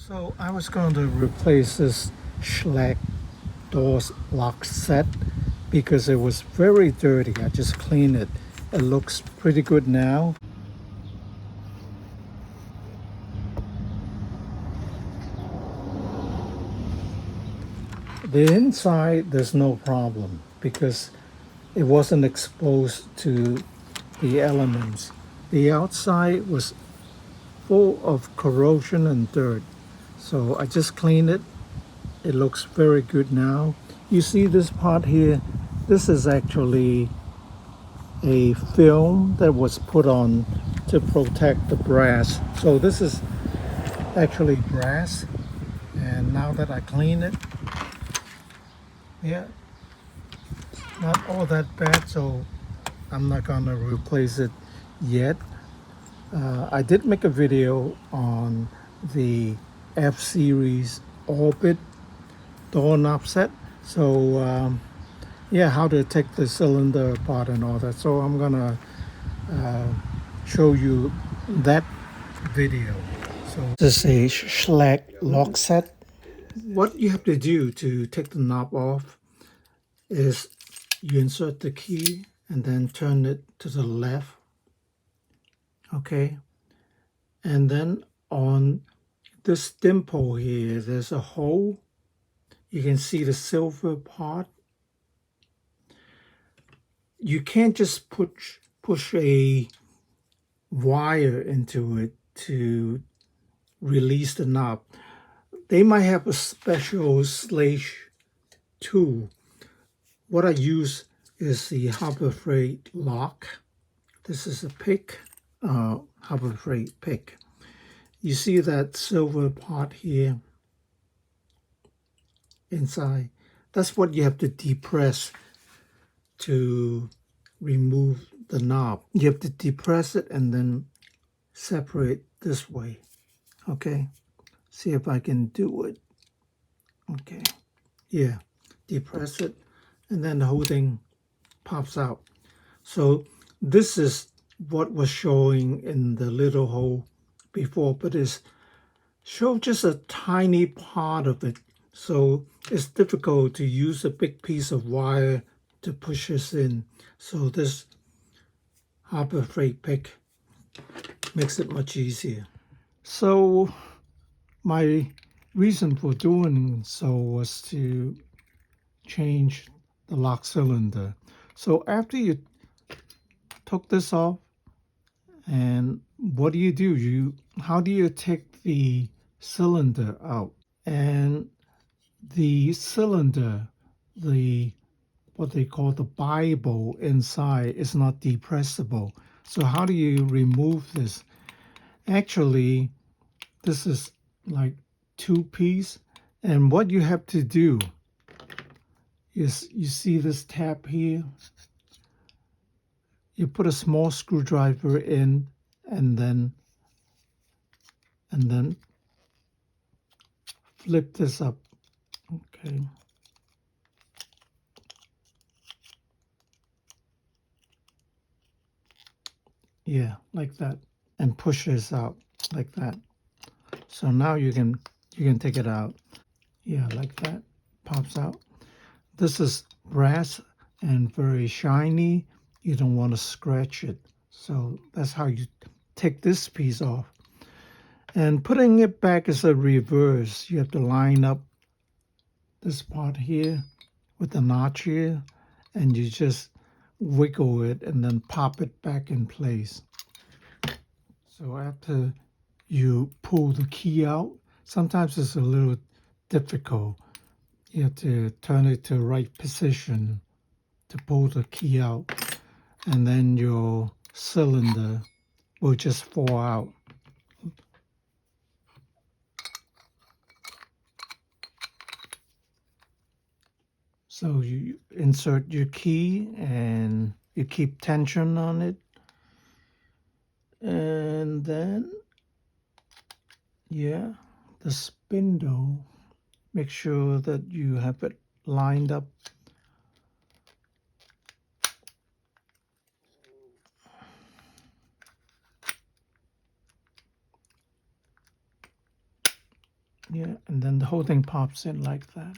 So I was going to replace this Schleck doors lock set because it was very dirty. I just cleaned it. It looks pretty good now. The inside, there's no problem because it wasn't exposed to the elements. The outside was full of corrosion and dirt. So I just cleaned it. It looks very good now. You see this part here? This is actually a film that was put on to protect the brass. So this is actually brass. And now that I clean it, yeah, not all that bad. So I'm not gonna replace it yet. I did make a video on the F-Series Orbit doorknob set. So yeah, how to take the cylinder apart and all that. So I'm gonna show you that video. So this is a Schleck lock set. What you have to do to take the knob off is you insert the key and then turn it to the left. Okay. And then on this dimple here, there's a hole. You can see the silver part. You can't just push a wire into it to release the knob. They might have a special slash tool. What I use is the Harbor Freight lock. This is a pick, Harbor Freight pick. You see that silver part here inside? That's what you have to depress to remove the knob. You have to depress it and then separate this way. Okay, see if I can do it. Okay, yeah, depress it and then the whole thing pops out. So this is what was showing in the little hole before, but it's show just a tiny part of it. So it's difficult to use a big piece of wire to push this in. So this Harbor Freight pick makes it much easier. So my reason for doing so was to change the lock cylinder. So after you took this off, and what do? How do you take the cylinder out? And the cylinder, what they call the Bible inside is not depressible. So how do you remove this? Actually, this is like two-piece, and what you have to do is, you see this tab here? You put a small screwdriver in and then flip this up. Okay. Yeah, like that. And push this out like that. So now you can take it out. Yeah, like that. Pops out. This is brass and very shiny. You don't want to scratch it. So that's how you take this piece off. And putting it back is a reverse. You have to line up this part here with the notch here, and you just wiggle it and then pop it back in place. So after you pull the key out, sometimes it's a little difficult. You have to turn it to the right position to pull the key out, and then your cylinder will just fall out. So you insert your key and you keep tension on it, and then yeah, the spindle, make sure that you have it lined up. Yeah, and then the whole thing pops in like that.